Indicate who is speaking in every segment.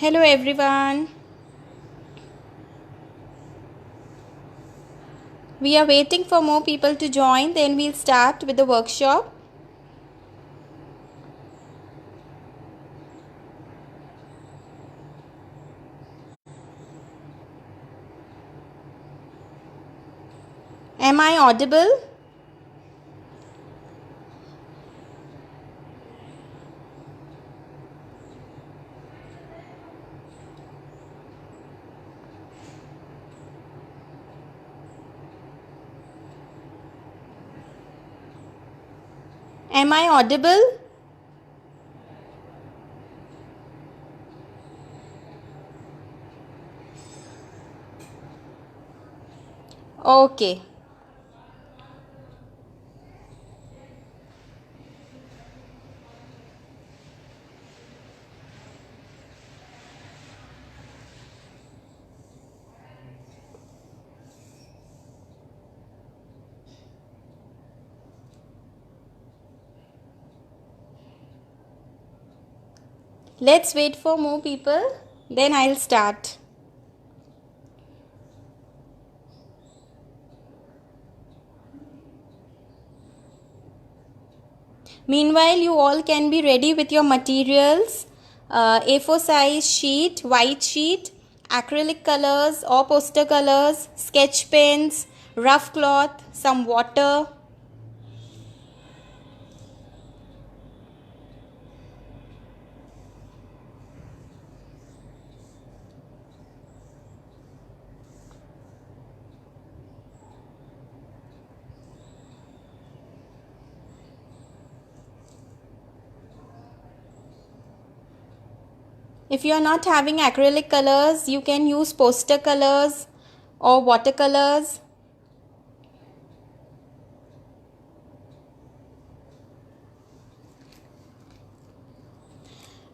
Speaker 1: Hello everyone. We are waiting for more people to join, then we'll start with the workshop. Am I audible? Am I audible? Okay. Let's wait for more people, then I'll start. Meanwhile, you all can be ready with your materials, A4 size sheet, white sheet, acrylic colors or poster colors, sketch pens, rough cloth, some water. If you are not having acrylic colors, you can use poster colors or watercolors.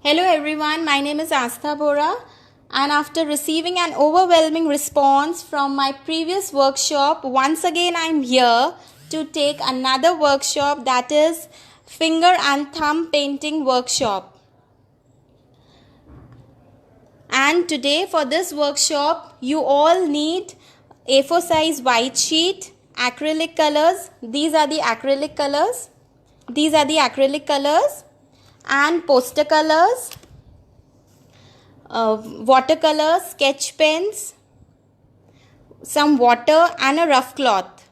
Speaker 1: Hello everyone, my name is Astha Bora, and after receiving an overwhelming response from my previous workshop, once again I am here to take another workshop, that is finger and thumb painting workshop. And today for this workshop, you all need A4 size white sheet, acrylic colors. These are the acrylic colors. These are the acrylic colors and poster colors, watercolors, sketch pens, some water and a rough cloth.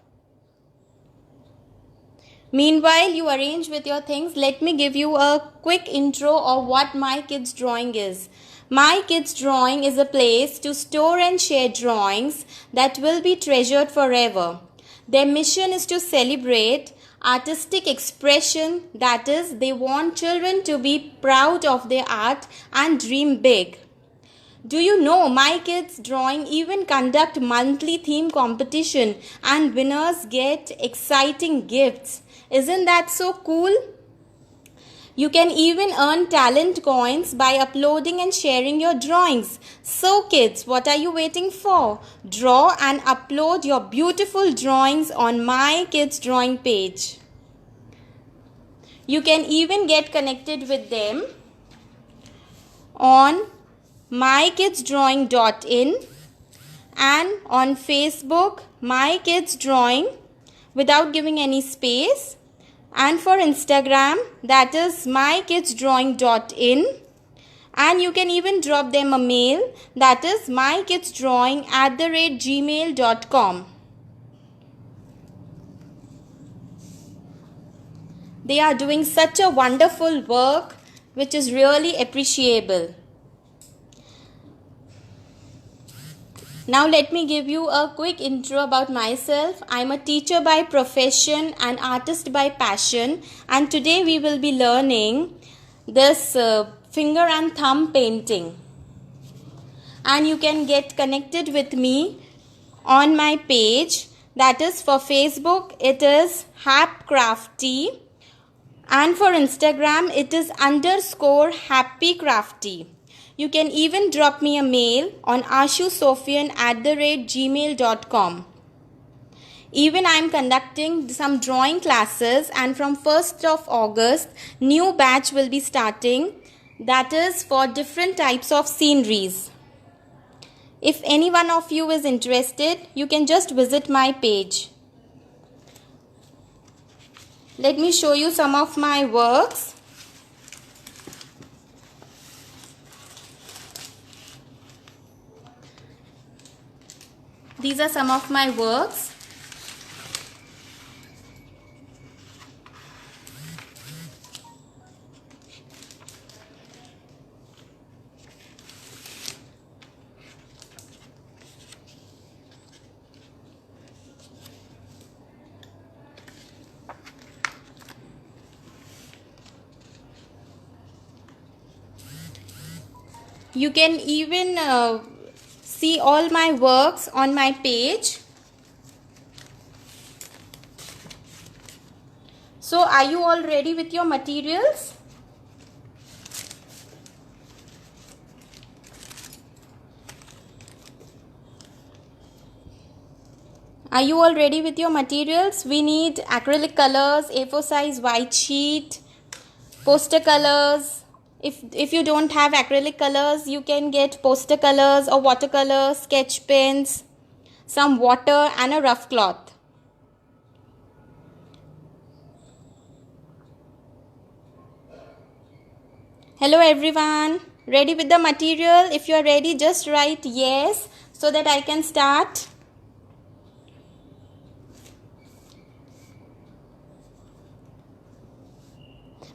Speaker 1: Meanwhile, you arrange with your things. Let me give you a quick intro of what My Kids Drawing is. My Kids Drawing is a place to store and share drawings that will be treasured forever. Their mission is to celebrate artistic expression, that is, they want children to be proud of their art and dream big. Do you know My Kids Drawing even conduct monthly theme competition and winners get exciting gifts. Isn't that so cool? You can even earn talent coins by uploading and sharing your drawings. So kids, what are you waiting for? Draw and upload your beautiful drawings on My Kids Drawing page. You can even get connected with them on mykidsdrawing.in and on Facebook My Kids Drawing without giving any space, and for Instagram that is mykidsdrawing.in, and you can even drop them a mail, that is mykidsdrawing@gmail.com. They are doing such a wonderful work which is really appreciable. Now let me give you a quick intro about myself. I am a teacher by profession and artist by passion, and today we will be learning this finger and thumb painting. And you can get connected with me on my page, that is for Facebook it is HappCrafty, and for Instagram it is _HappyCrafty. You can even drop me a mail on ashusofian@gmail.com. Even I am conducting some drawing classes, and from 1st of August, new batch will be starting. that is for different types of sceneries. If any one of you is interested, you can just visit my page. Let me show you some of my works. These are some of my works. You can even see all my works on my page. So, are you all ready with your materials? Are you all ready with your materials? We need acrylic colors, A4 size white sheet, poster colors. If you don't have acrylic colors, you can get poster colors or watercolors, sketch pens, some water and a rough cloth. Hello everyone, ready with the material? If you are ready, just write yes so that I can start.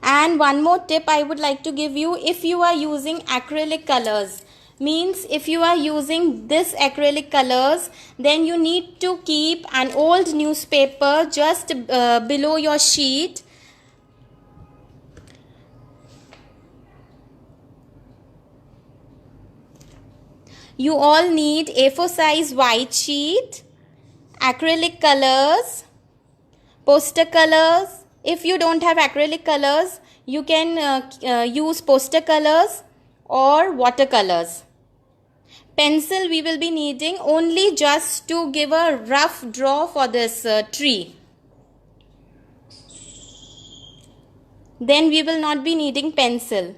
Speaker 1: And one more tip I would like to give you, if you are using acrylic colors, means if you are using this acrylic colors, then you need to keep an old newspaper just below your sheet. You all need A4 size white sheet, acrylic colors, poster colors. If you don't have acrylic colors, you can use poster colors or watercolors. Pencil we will be needing only just to give a rough draw for this tree. Then we will not be needing pencil.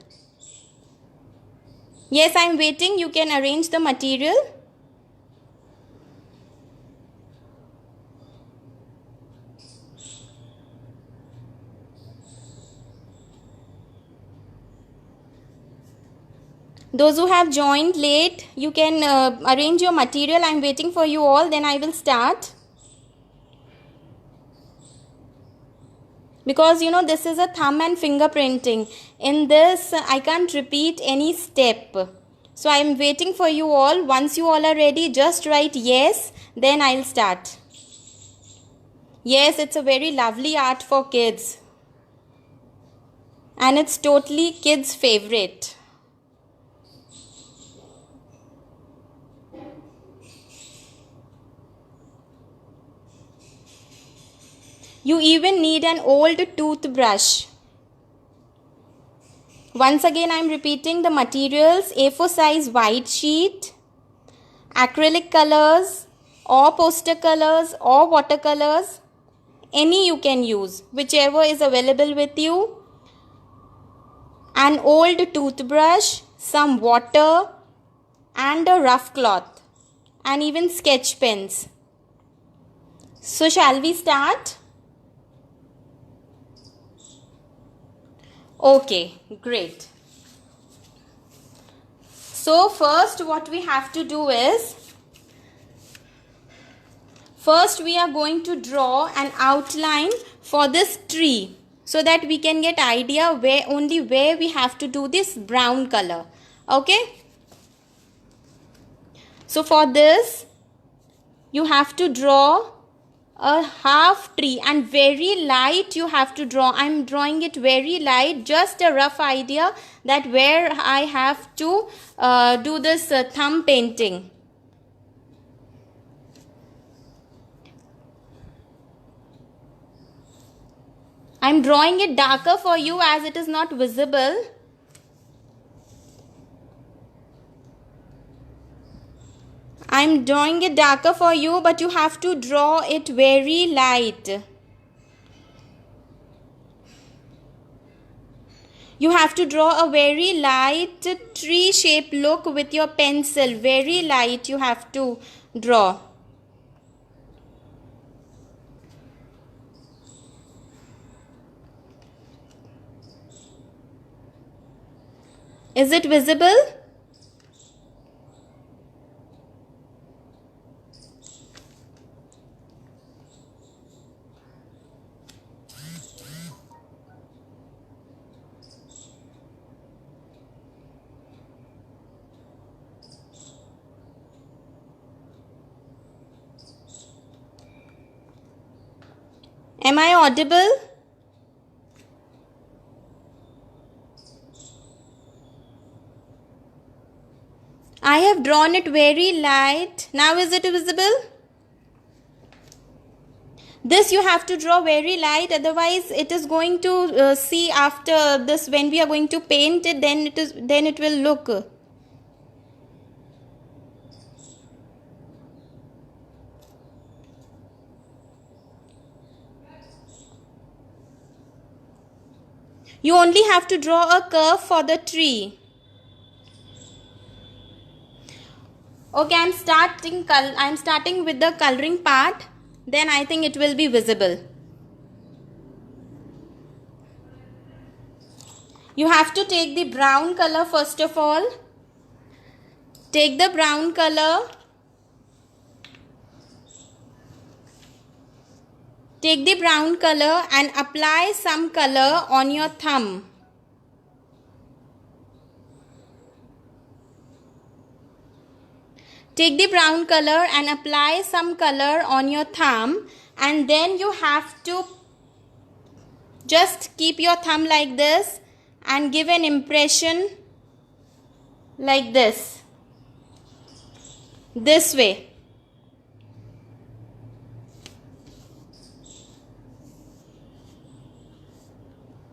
Speaker 1: Yes, I am waiting. You can arrange the material. Those who have joined late, you can arrange your material. I am waiting for you all. Then I will start. Because this is a thumb and fingerprinting. In this, I can't repeat any step. So I am waiting for you all. Once you all are ready, just write yes. Then I'll start. Yes, it's a very lovely art for kids. And it's totally kids' favorite. You even need an old toothbrush. Once again, I am repeating the materials: A4 size white sheet, acrylic colors or poster colors or watercolors. Any you can use, whichever is available with you. An old toothbrush, some water and a rough cloth, and even sketch pens. So shall we start? Okay, great. So first what we have to do is, first we are going to draw an outline for this tree so that we can get idea where we have to do this brown color. Okay. So for this you have to draw a half tree, and very light you have to draw. I am drawing it very light, just a rough idea that where I have to do this thumb painting. I am drawing it darker for you as it is not visible. I am drawing it darker for you, but you have to draw it very light. You have to draw a very light tree shape look with your pencil. Very light you have to draw. Is it visible? Am I audible? I have drawn it very light. Now is it visible? This you have to draw very light, otherwise it is going to see after this when we are going to paint it, then it will look. You only have to draw a curve for the tree. Okay, I'm starting with the coloring part. Then I think it will be visible. You have to take the brown color first of all. Take the brown color. Take the brown color and apply some color on your thumb. Take the brown color and apply some color on your thumb, and then you have to just keep your thumb like this and give an impression like this way.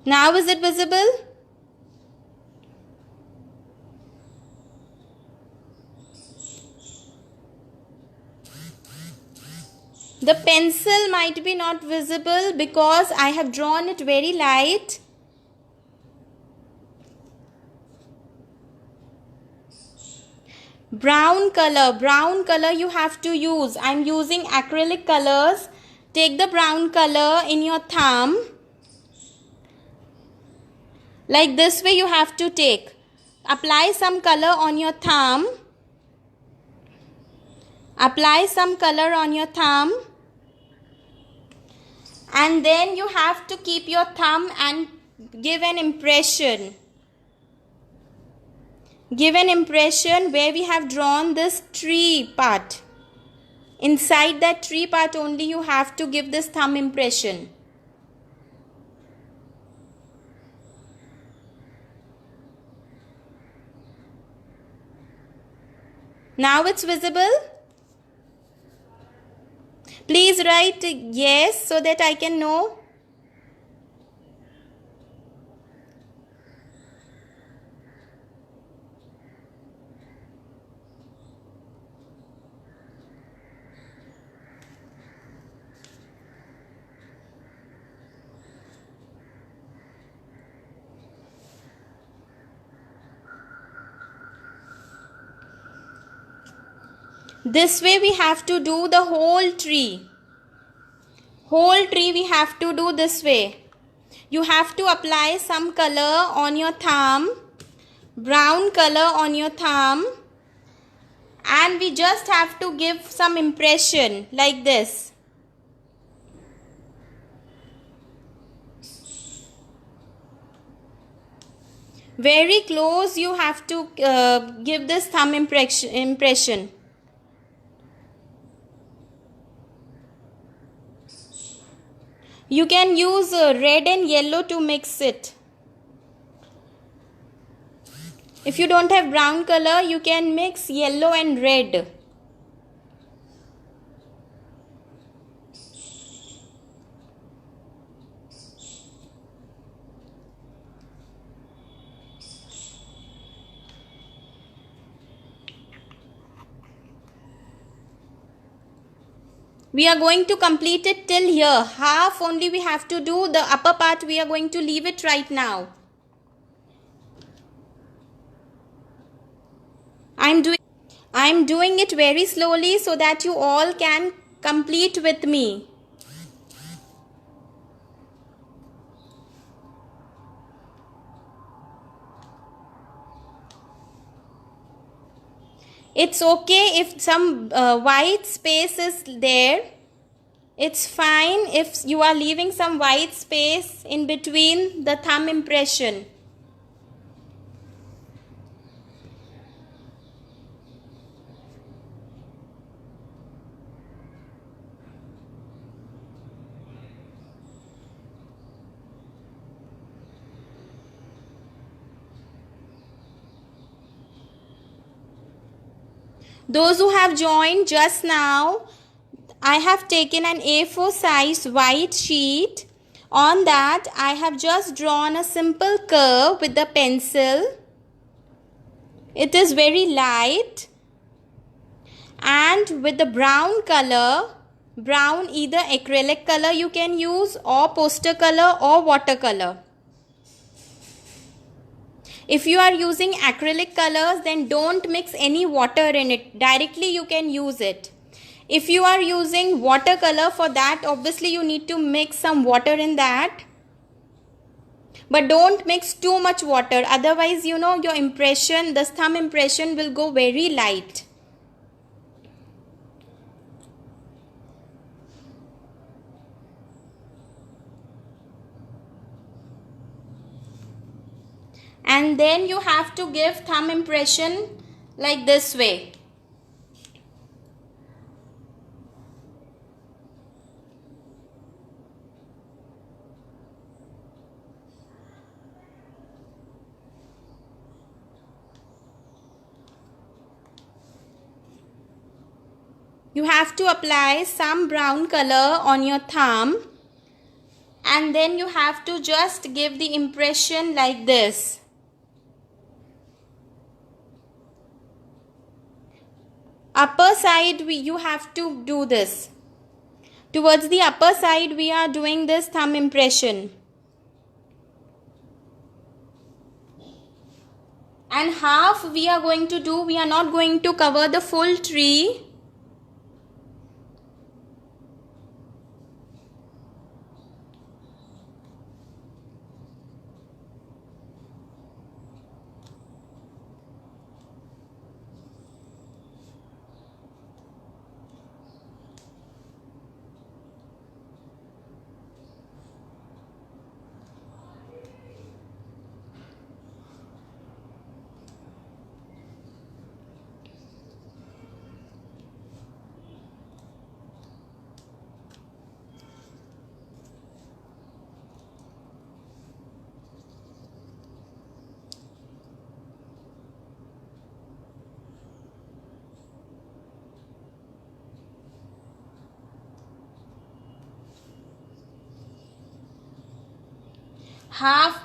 Speaker 1: Now is it visible? The pencil might be not visible because I have drawn it very light. Brown color you have to use. I am using acrylic colors. Take the brown color in your thumb. Like this way you have to take. Apply some color on your thumb. Apply some color on your thumb. And then you have to keep your thumb and give an impression. Give an impression where we have drawn this tree part. Inside that tree part only you have to give this thumb impression. Now it's visible. Please write yes so that I can know. This way we have to do the whole tree. Whole tree we have to do this way. You have to apply some color on your thumb. Brown color on your thumb. And we just have to give some impression like this. Very close you have to give this thumb impression. You can use red and yellow to mix it. If you don't have brown color, you can mix yellow and red. We are going to complete it till here. Half only we have to do. The upper part we are going to leave it right now. I'm doing it very slowly so that you all can complete with me. It's okay if some white space is there. It's fine if you are leaving some white space in between the thumb impression. Those who have joined just now, I have taken an A4 size white sheet. On that, I have just drawn a simple curve with the pencil. It is very light. And with the brown color, brown either acrylic color you can use or poster color or watercolor. If you are using acrylic colors, then don't mix any water in it. Directly you can use it. If you are using watercolor, for that obviously you need to mix some water in that. But don't mix too much water. Otherwise, your impression, the thumb impression will go very light. And then you have to give thumb impression like this way. You have to apply some brown color on your thumb, and then you have to just give the impression like this. Upper side you have to do this. Towards the upper side we are doing this thumb impression. And half we are going to do, we are not going to cover the full tree.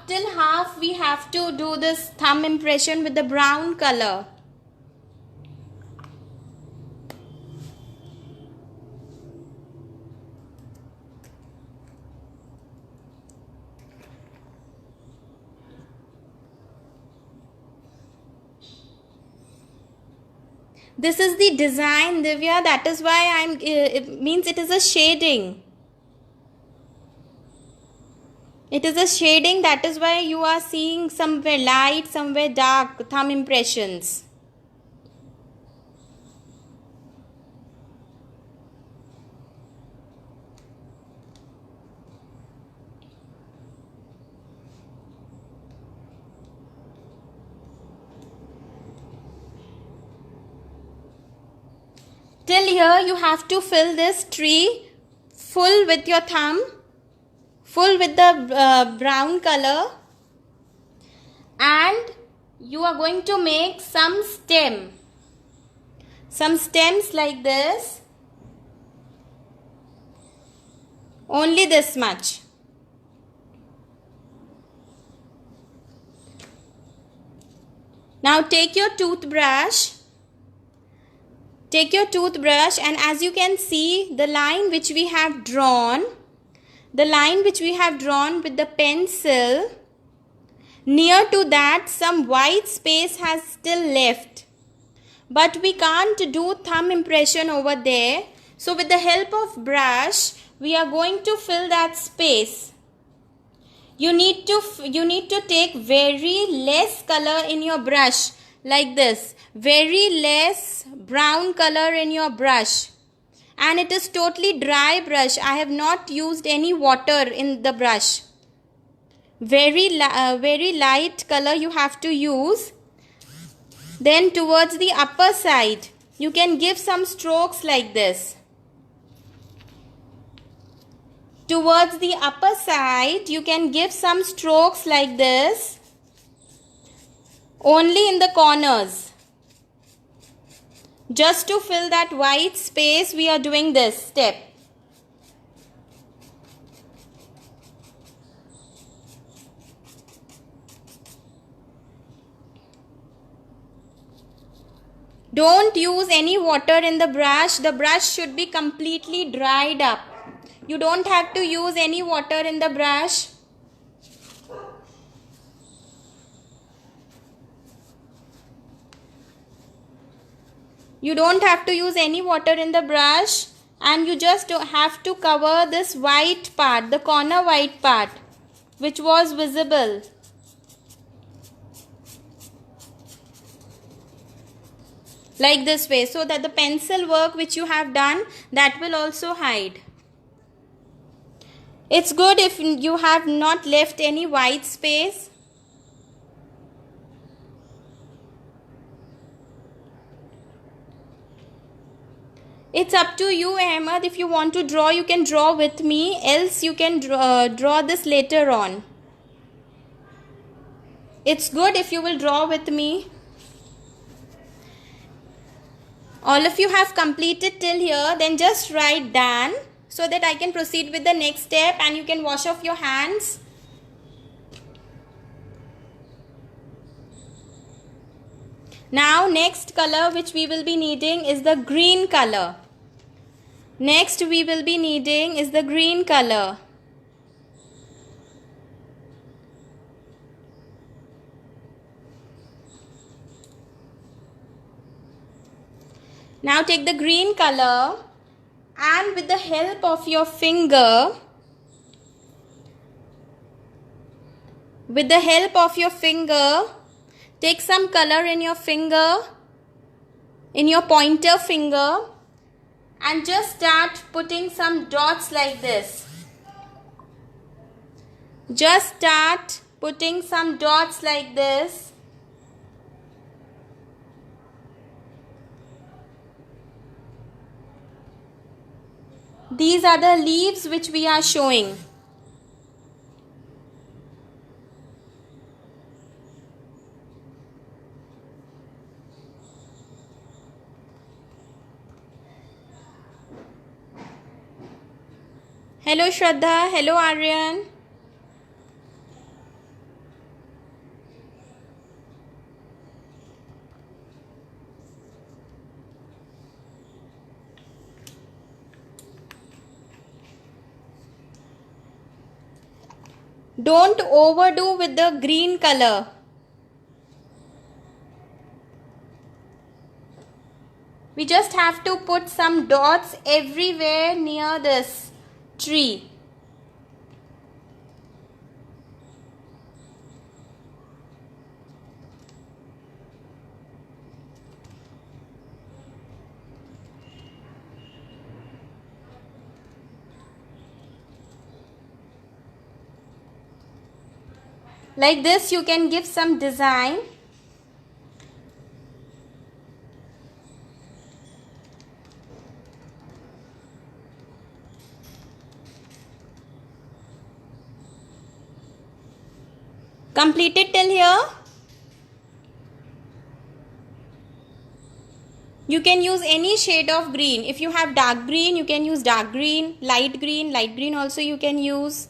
Speaker 1: Till half we have to do this thumb impression with the brown color. This is the design, Divya. That is why it means it is a shading. It is a shading, that is why you are seeing somewhere light, somewhere dark thumb impressions. Till here you have to fill this tree full with your thumb, full with the brown color, and you are going to make some stems like this, only this much. Now take your toothbrush. And as you can see, the line which we have drawn with the pencil, near to that some white space has still left. but we can't do thumb impression over there. So with the help of brush, we are going to fill that space. You need to take very less color in your brush, like this, very less brown color in your brush, and it is totally dry brush. I have not used any water in the brush. Very light color you have to use. Then towards the upper side, you can give some strokes like this. Towards the upper side, you can give some strokes like this, only in the corners. Just to fill that white space, we are doing this step. Don't use any water in the brush. The brush should be completely dried up. You don't have to use any water in the brush. You don't have to use any water in the brush, and you just have to cover this white part, the corner white part, which was visible. Like this way, so that the pencil work which you have done, that will also hide. It's good if you have not left any white space. It's up to you, Ahmed. If you want to draw, you can draw with me. Else you can draw this later on. It's good if you will draw with me. All of you have completed till here. Then just write done, so that I can proceed with the next step and you can wash off your hands. Now next color which we will be needing is the green color. Next we will be needing is the green color. Now take the green color and with the help of your finger, take some color in your finger, in your pointer finger, and just start putting some dots like this. Just start putting some dots like this. These are the leaves which we are showing. Hello Shraddha, hello Aryan. Don't overdo with the green color. We just have to put some dots everywhere near this tree. Like this, you can give some design. Completed till here? You can use any shade of green. If you have dark green, you can use dark green, light green also you can use.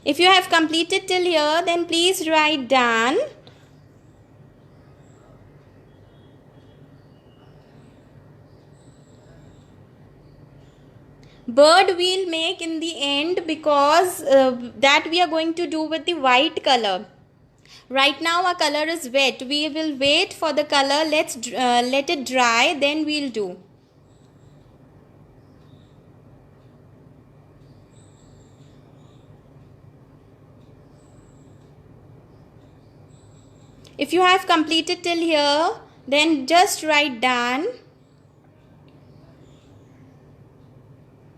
Speaker 1: If you have completed till here, then please write done. Bird we'll make in the end, because that we are going to do with the white color. Right now our color is wet. We will wait for the color. Let's let it dry, then we'll do. If you have completed till here, then just write done.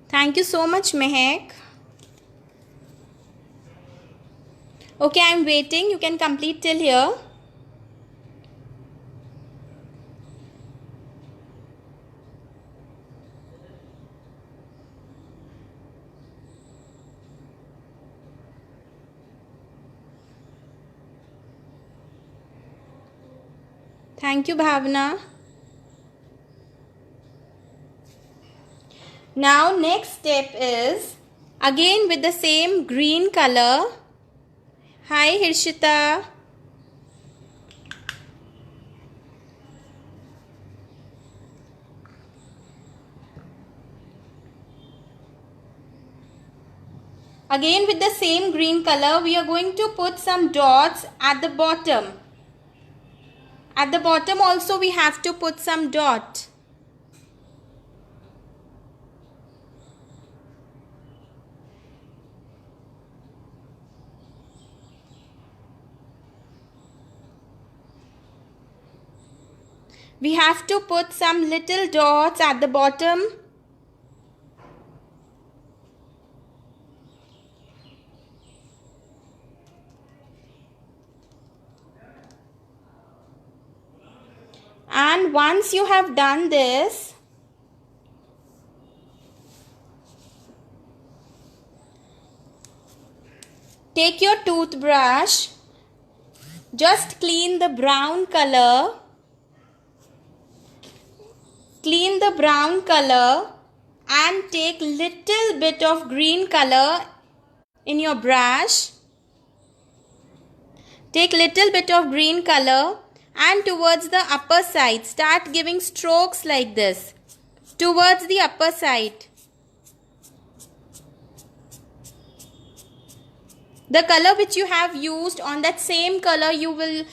Speaker 1: Thank you so much, Mehak. Okay, I am waiting. You can complete till here. Thank you, Bhavna. Now next step is again with the same green color. Hi Hirshita. Again with the same green color, we are going to put some dots at the bottom. At the bottom also we have to put some dot. We have to put some little dots at the bottom. And once you have done this, take your toothbrush, just clean the brown color. Clean the brown color and take little bit of green color in your brush. Take little bit of green color and towards the upper side, start giving strokes like this towards the upper side. The color which you have used, on that same color you will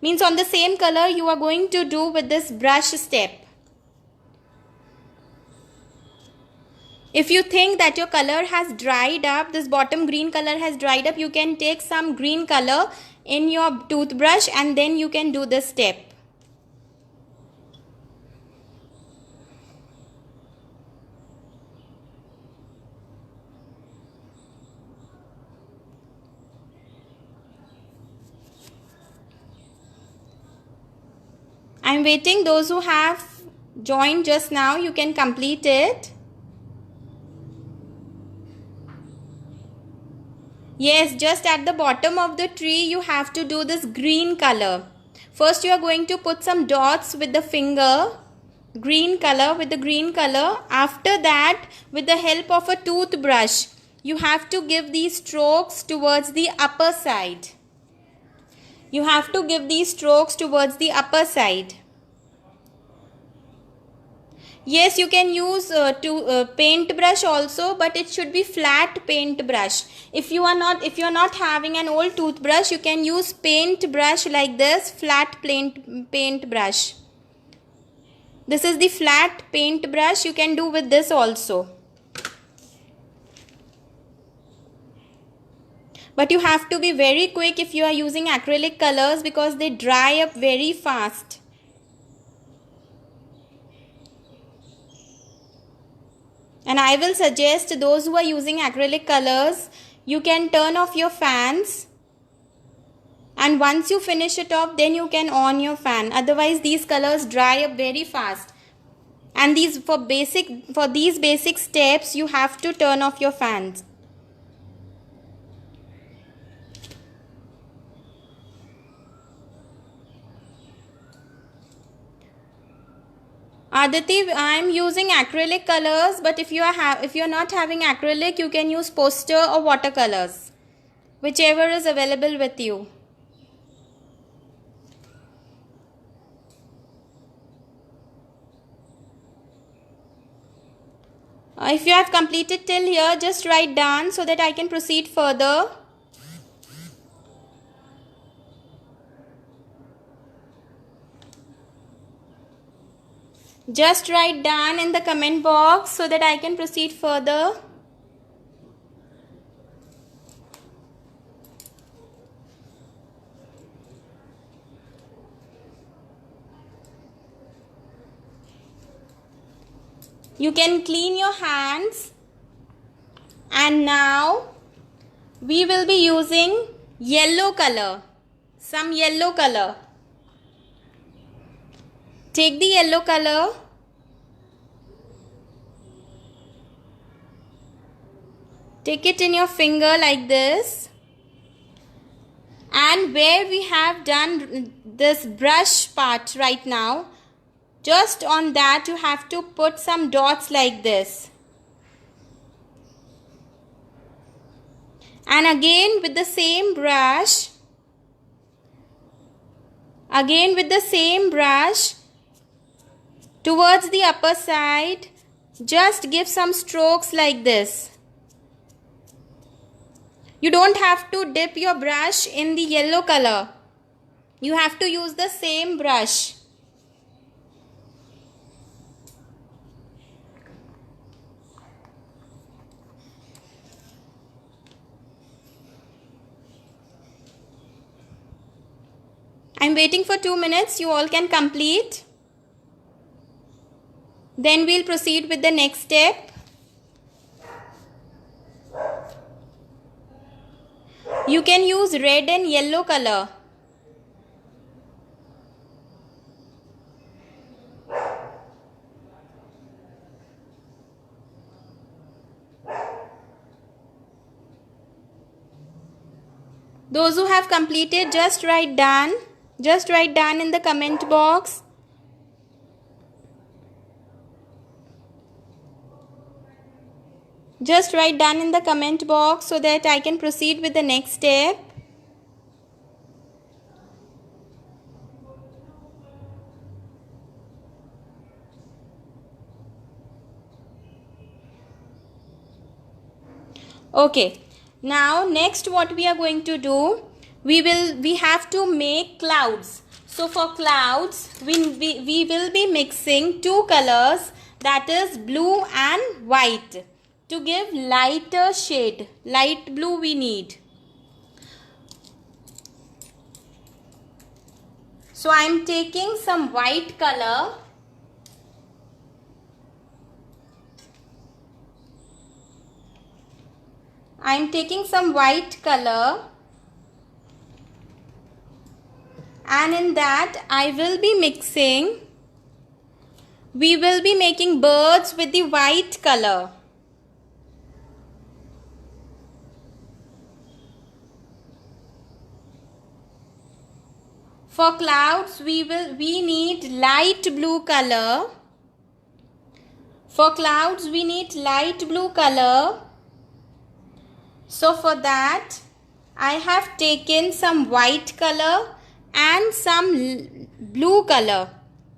Speaker 1: means on the same color you are going to do with this brush step. If you think that your color has dried up, this bottom green color has dried up, you can take some green color in your toothbrush and then you can do this step. I am waiting. Those who have joined just now, you can complete it. Yes, just at the bottom of the tree you have to do this green color. First you are going to put some dots with the finger, green color with the green color. After that, with the help of a toothbrush, you have to give these strokes towards the upper side. You have to give these strokes towards the upper side. Yes, you can use paintbrush also, but it should be flat paintbrush. If you are not having an old toothbrush, you can use paintbrush like this, flat paintbrush. This is the flat paintbrush. You can do with this also. But you have to be very quick if you are using acrylic colors, because they dry up very fast. And I will suggest those who are using acrylic colors, you can turn off your fans. And once you finish it off, then you can on your fan. Otherwise, these colors dry up very fast. And for these basic steps, you have to turn off your fans. Aditi, I am using acrylic colors, but if you are not having acrylic, you can use poster or watercolors, whichever is available with you. If you have completed till here, just write done so that I can proceed further. Just write done in the comment box so that I can proceed further. You can clean your hands. And now we will be using yellow color. Some yellow color. Take the yellow color. Take it in your finger like this. And where we have done this brush part right now, just on that you have to put some dots like this. And again with the same brush, towards the upper side, just give some strokes like this. You don't have to dip your brush in the yellow color. You have to use the same brush. I'm waiting for 2 minutes. You all can complete. Then we'll proceed with the next step. You can use red and yellow color. Those who have completed, just write done. Just write done in the comment box. Just write done in the comment box so that I can proceed with the next step. Okay. Now next what we are going to do, we have to make clouds. So for clouds we will be mixing two colors, that is blue and white, to give lighter shade. Light blue we need. So I am taking some white color. I am taking some white color, and in that I will be mixing, we will be making birds with the white color. For clouds we need light blue color. For clouds we need light blue color. So for that I have taken some white color and some blue color.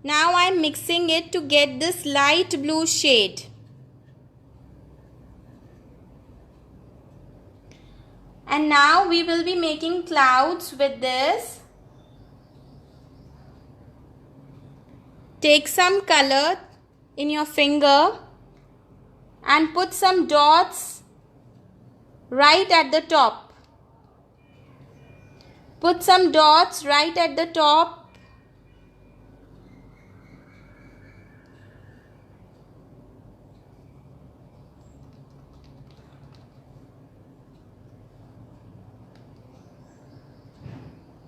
Speaker 1: Now I am mixing it to get this light blue shade. And now we will be making clouds with this. Take some color in your finger and put some dots right at the top. Put some dots right at the top.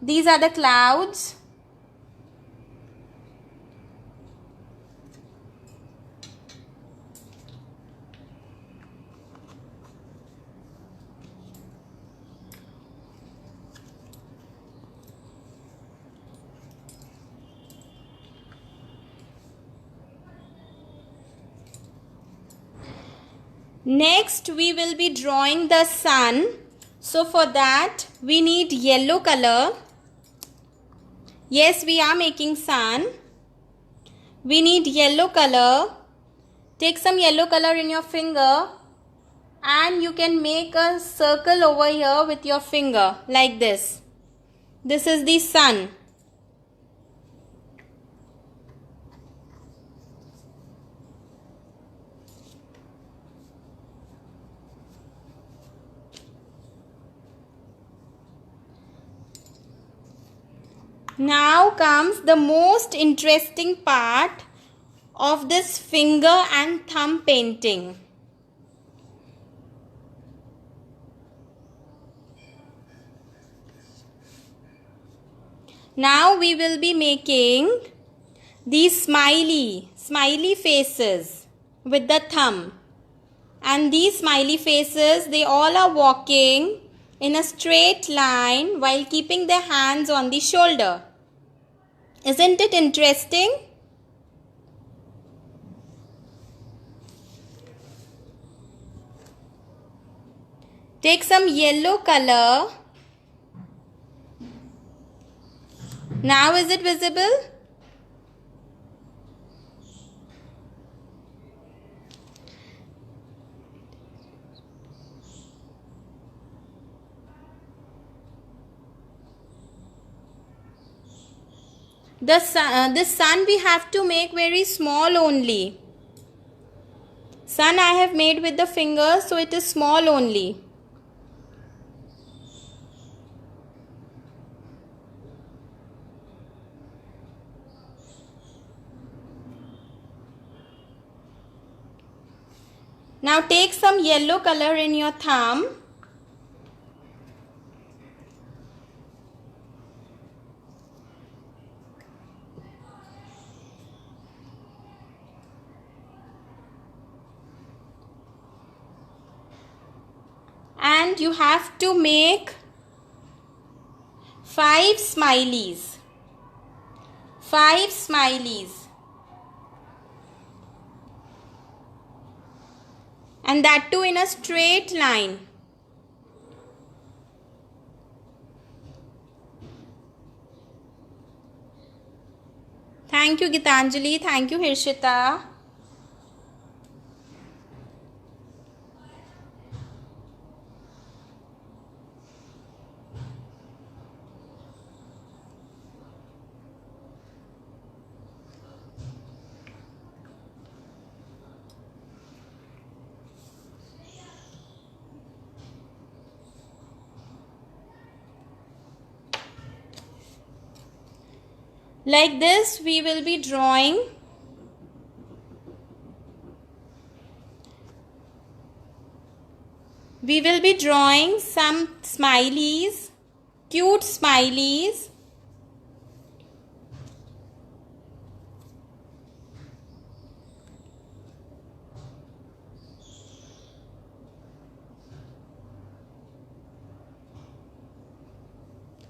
Speaker 1: These are the clouds. Next we will be drawing the sun. So for that we need yellow color. Yes, we are making sun. We need yellow color. Take some yellow color in your finger and you can make a circle over here with your finger like this. This is the sun. Now comes the most interesting part of this finger and thumb painting. Now we will be making these smiley faces with the thumb. And these smiley faces, they all are walking in a straight line while keeping their hands on the shoulder. Isn't it interesting? Take some yellow color. Now is it visible? This sun we have to make very small only. Sun I have made with the fingers, so it is small only. Now take some yellow color in your thumb. And you have to make 5 smileys. 5 smileys. And that too in a straight line. Thank you Gitanjali, thank you Hirshita. Like this we will be drawing some smileys, cute smileys.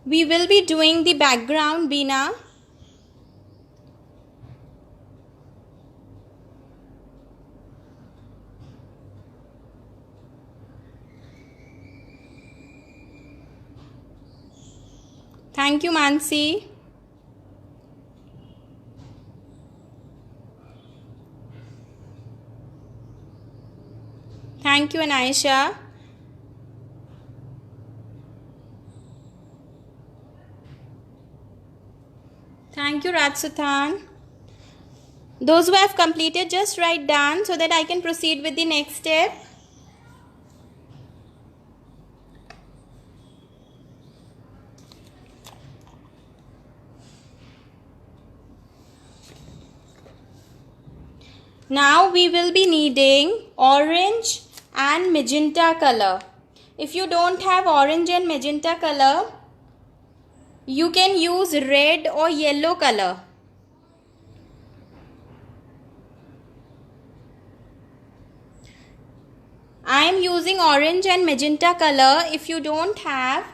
Speaker 1: We will be doing the background, Beena. Thank you, Mansi. Thank you, Anaisha. Thank you, Ratsuthan. Those who have completed, just write down so that I can proceed with the next step. Now we will be needing orange and magenta color. If you don't have orange and magenta color, you can use red or yellow color. I am using orange and magenta color. If you don't have,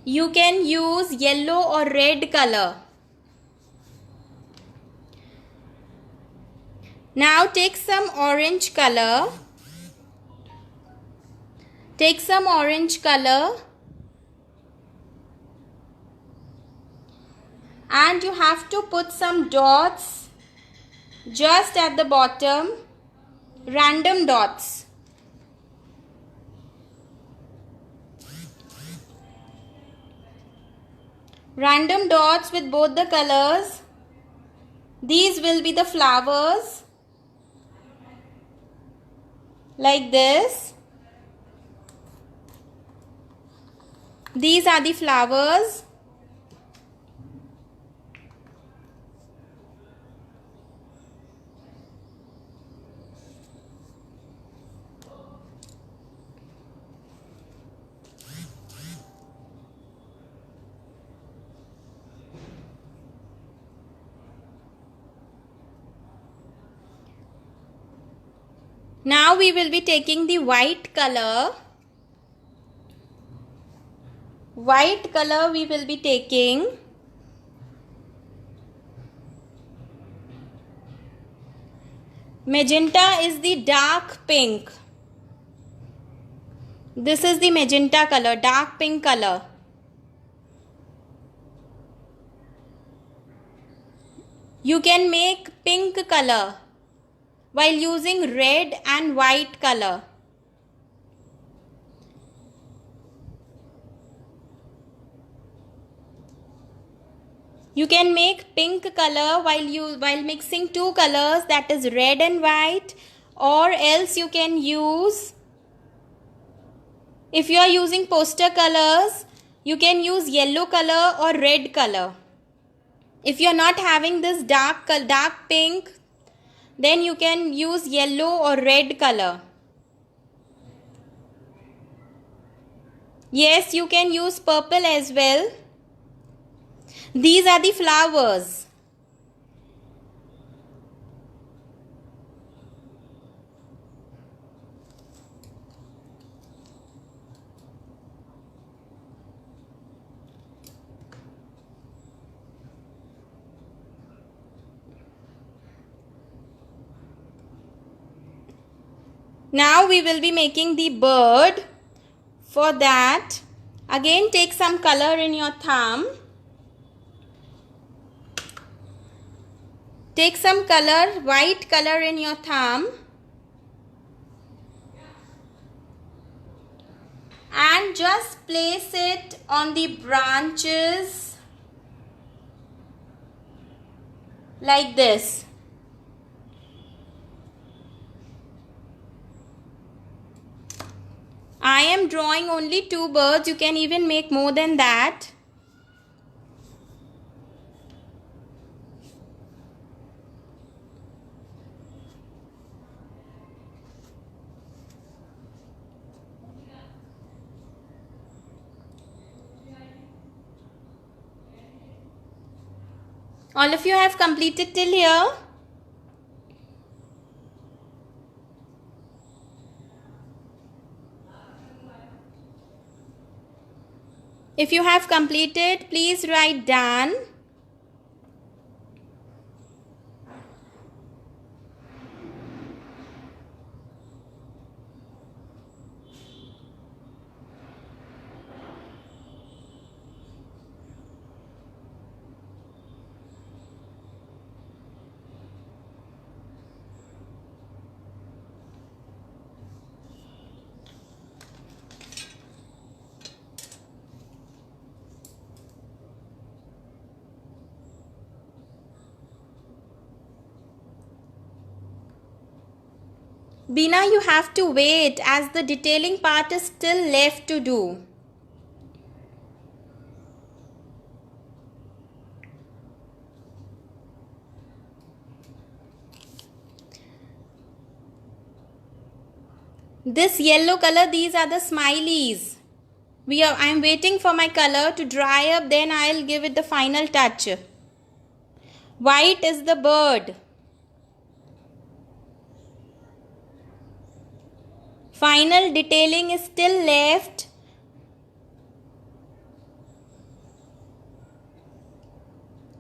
Speaker 1: you can use yellow or red color. Now take some orange color. Take some orange color. And you have to put some dots just at the bottom random dots. Random dots with both the colors. These will be the flowers. Like this. These are the flowers. Now we will be taking the white color. White color we will be taking. Magenta is the dark pink. This is the magenta color, dark pink color. You can make pink color while using red and white color. You can make pink color while mixing two colors, that is red and white, or else you can use, if you are using poster colors, you can use yellow color or red color. If you are not having this dark pink, then you can use yellow or red color. Yes, you can use purple as well. These are the flowers. Now we will be making the bird. For that, again take some color in your thumb. Take some color, white color in your thumb. And just place it on the branches like this. I am drawing only 2 birds. You can even make more than that. All of you have completed till here? If you have completed, please write done. Bina, you have to wait as the detailing part is still left to do. This yellow color, these are the smileys. I am waiting for my color to dry up, then I will give it the final touch. White is the bird. Final detailing is still left.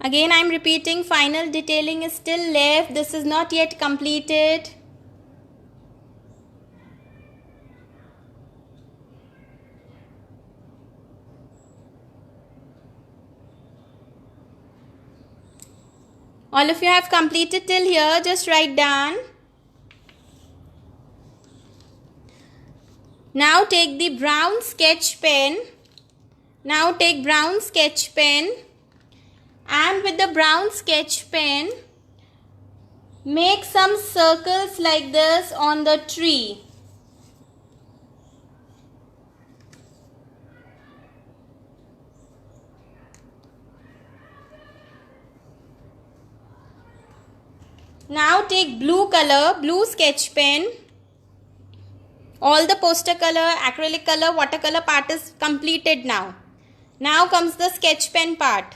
Speaker 1: Again I am repeating, final detailing is still left. This is not yet completed. All of you have completed till here, just write down. Now take the brown sketch pen. Now take brown sketch pen, and with the brown sketch pen, make some circles like this on the tree. Now take blue color, blue sketch pen. All the poster color, acrylic color, watercolor part is completed now. Now comes the sketch pen part.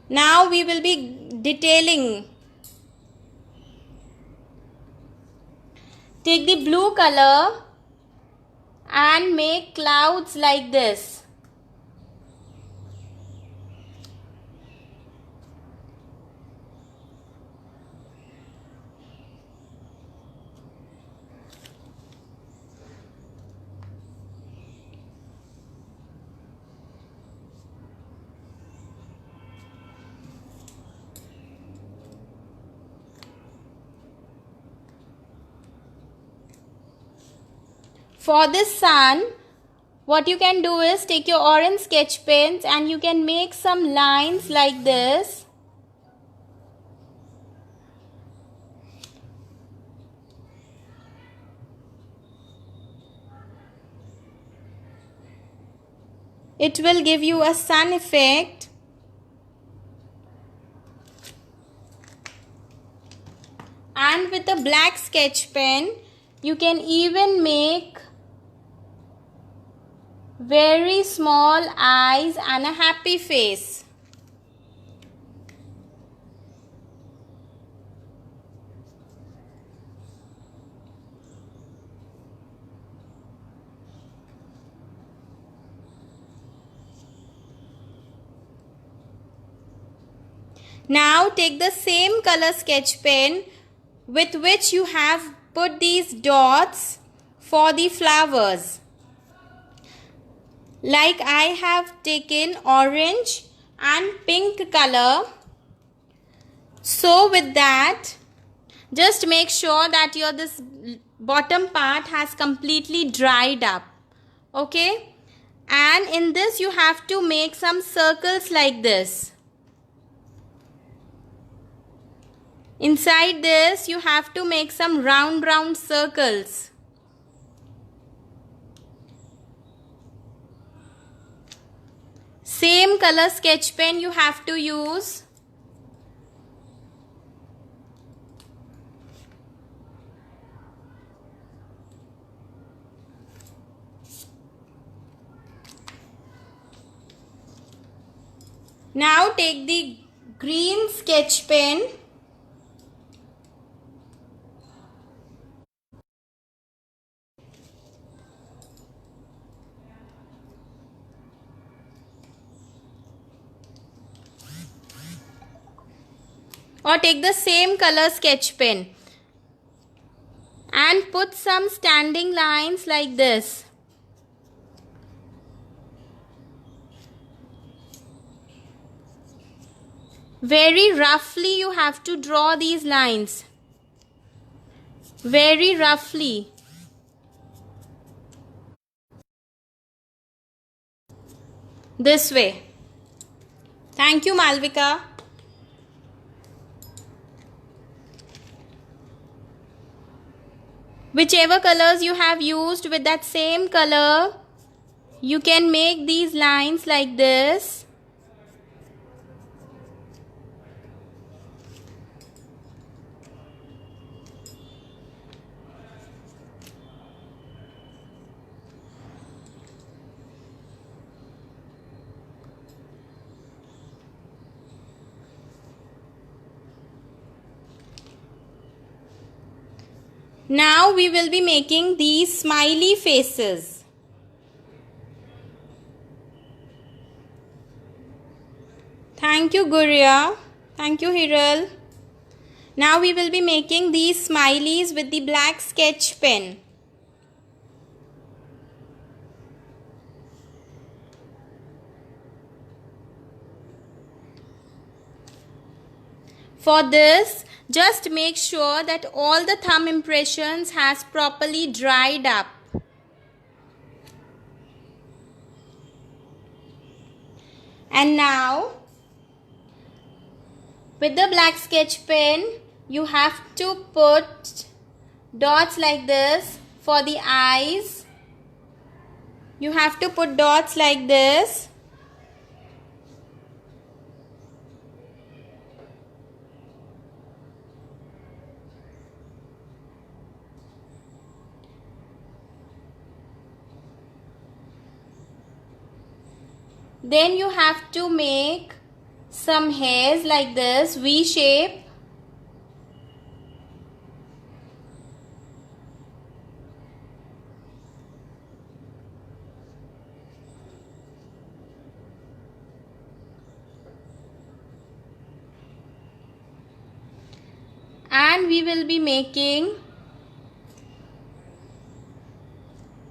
Speaker 1: Now we will be detailing. Take the blue color and make clouds like this. For this sun, what you can do is take your orange sketch pens and you can make some lines like this. It will give you a sun effect. And with a black sketch pen, you can even make very small eyes and a happy face. Now take the same color sketch pen with which you have put these dots for the flowers. Like I have taken orange and pink color. So with that, just make sure that your this bottom part has completely dried up. Okay? And in this you have to make some circles like this. Inside this you have to make some round circles. Same color sketch pen you have to use. Now take the green sketch pen or take the same color sketch pen and put some standing lines like this. Very roughly you have to draw these lines. Very roughly. This way. Thank you, Malvika. Whichever colors you have used, with that same color, you can make these lines like this. Now we will be making these smiley faces. Thank you, Guria. Thank you, Hiral. Now we will be making these smileys with the black sketch pen. For this, just make sure that all the thumb impressions has properly dried up. And now, with the black sketch pen, you have to put dots like this for the eyes. You have to put dots like this. Then you have to make some hairs like this, V shape. And we will be making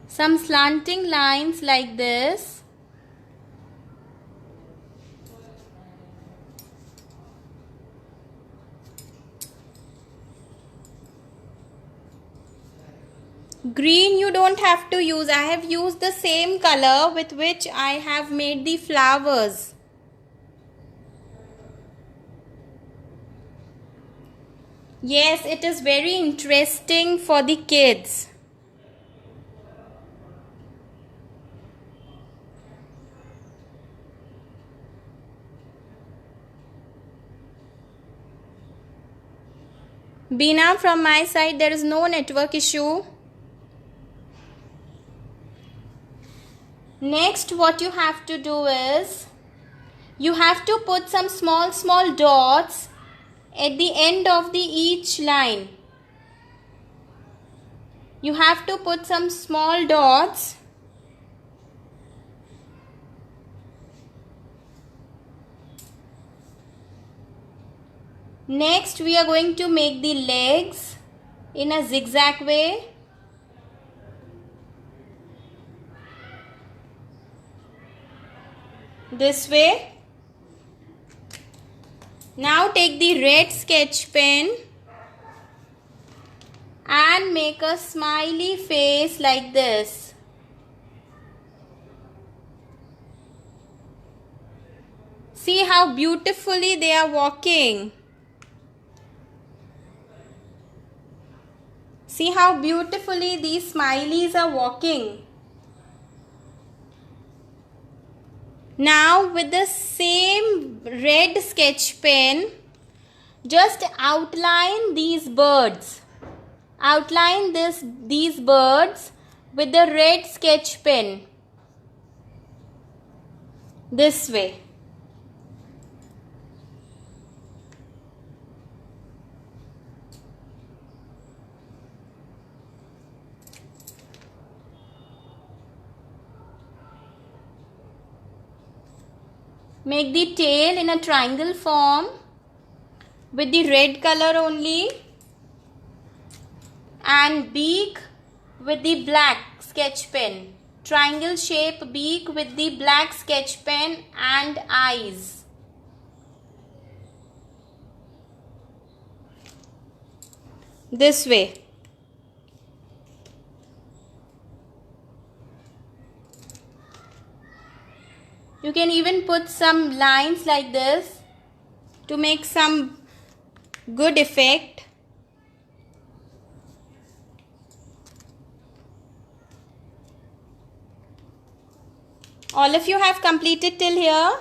Speaker 1: some slanting lines like this. Green you don't have to use. I have used the same color with which I have made the flowers. Yes, it is very interesting for the kids. Beena, from my side there is no network issue. Next, what you have to do is, you have to put some small dots at the end of each line. You have to put some small dots. Next, we are going to make the legs in a zigzag way. This way. Now take the red sketch pen and make a smiley face like this. See how beautifully they are walking. See how beautifully these smileys are walking. Now with the same red sketch pen, just outline these birds. Outline these birds with the red sketch pen. This way. Make the tail in a triangle form with the red color only, and beak with the black sketch pen. Triangle shape beak with the black sketch pen and eyes. This way. You can even put some lines like this to make some good effect. All of you have completed till here?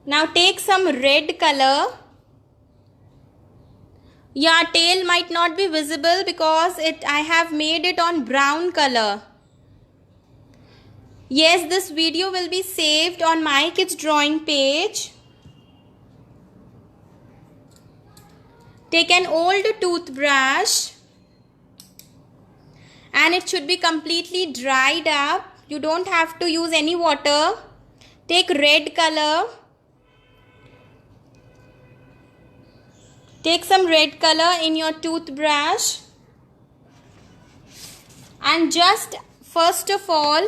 Speaker 1: Now take some red color. Yeah, tail might not be visible because I have made it on brown color. Yes, this video will be saved on my kids drawing page. Take an old toothbrush and it should be completely dried up. You don't have to use any water. Take red color Take some red color in your toothbrush and just first of all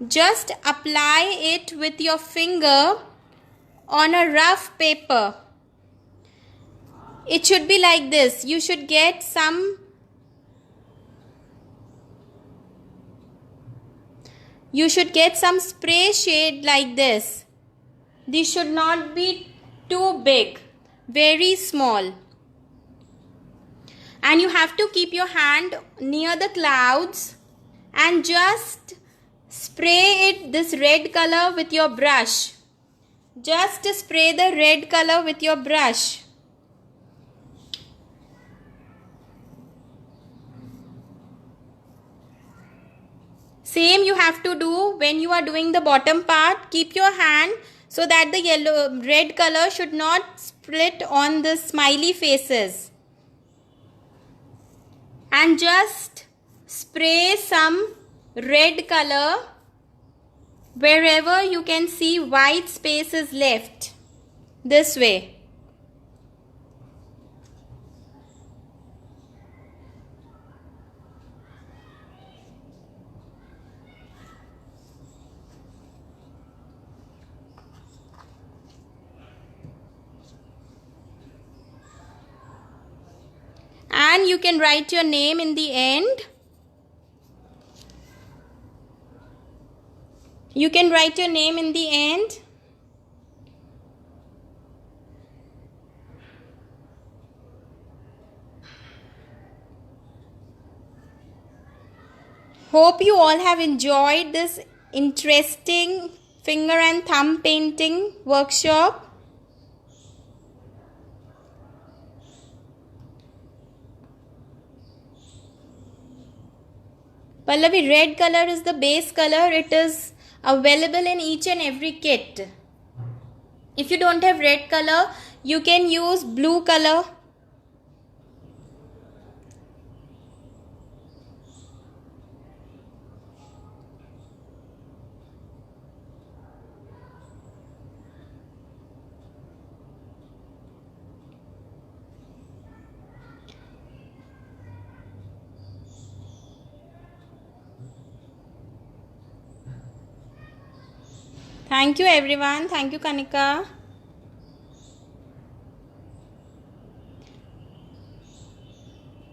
Speaker 1: just apply it with your finger on a rough paper. It should be like this. You should get some spray shade like this. This should not be too big, very small. And you have to keep your hand near the clouds and just spray this red color with your brush. Just spray the red color with your brush. Same you have to do when you are doing the bottom part. Keep your hand so that the red color should not split on the smiley faces. And just spray some red color wherever you can see white spaces left. This way. And you can write your name in the end. You can write your name in the end. Hope you all have enjoyed this interesting finger and thumb painting workshop. Pallavi, red color is the base color. It is available in each and every kit. If you don't have red color, you can use blue color. Thank you everyone. Thank you Kanika.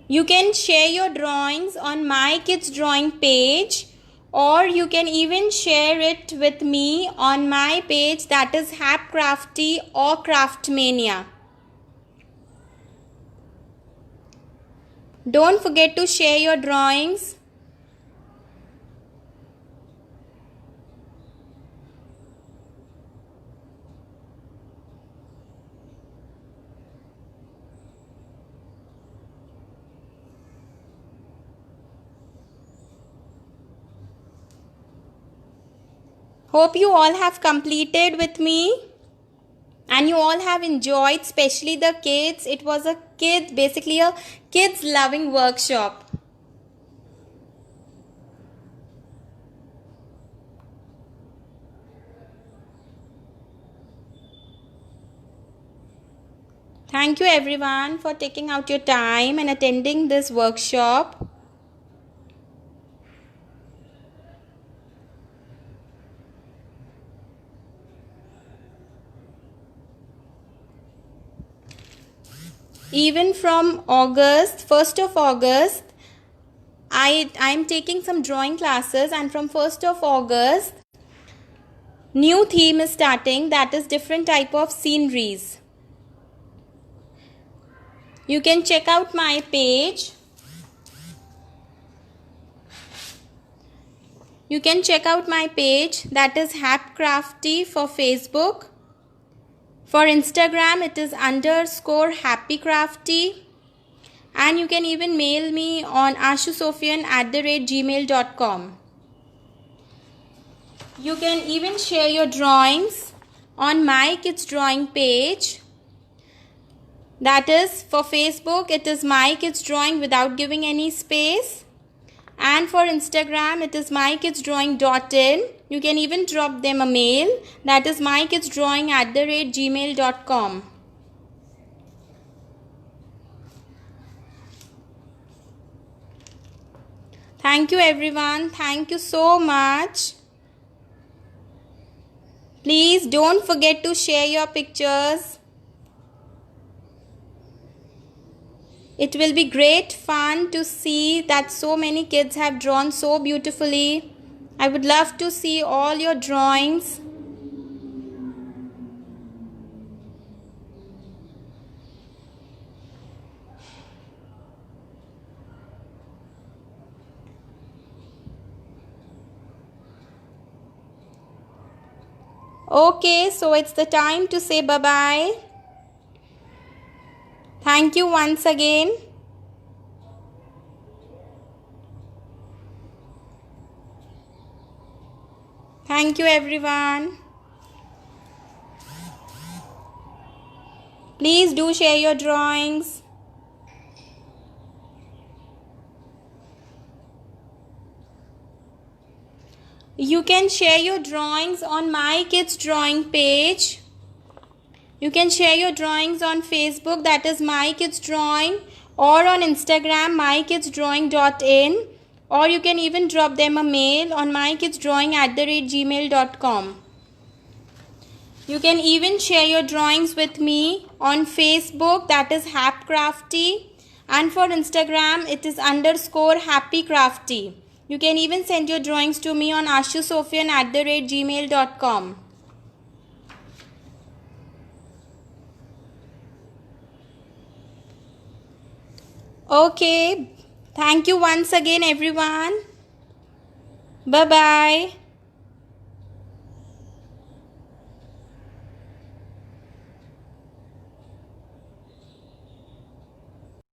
Speaker 1: You can share your drawings on my kids drawing page, or you can even share it with me on my page, that is Hapcrafty or Craftmania. Don't forget to share your drawings. Hope you all have completed with me and you all have enjoyed, especially the kids. It was basically a kids loving workshop. Thank you everyone for taking out your time and attending this workshop. Even from August, 1st of August, I'm taking some drawing classes, and from 1st of August, new theme is starting, that is different type of sceneries. You can check out my page. You can check out my page, that is Hapcrafty for Facebook. For Instagram, it is _happycrafty. And you can even mail me on ashusofian@gmail.com. You can even share your drawings on my kids drawing page. That is, for Facebook, it is my kids drawing without giving any space. And for Instagram, it is mykidsdrawing.in. You can even drop them a mail, that is mykidsdrawing@gmail.com. Thank you everyone. Thank you so much. Please don't forget to share your pictures. It will be great fun to see that so many kids have drawn so beautifully. I would love to see all your drawings. Okay, so it's the time to say bye-bye. Thank you once again. Thank you everyone. Please do share your drawings. You can share your drawings on my kids drawing page. You can share your drawings on Facebook, that is my kids drawing, or on Instagram mykidsdrawing.in, or you can even drop them a mail on mykidsdrawing@gmail.com. You can even share your drawings with me on Facebook, that is Hapcrafty, and for Instagram it is _happycrafty. You can even send your drawings to me on ashusofian@gmail.com. Okay, thank you once again everyone. Bye bye.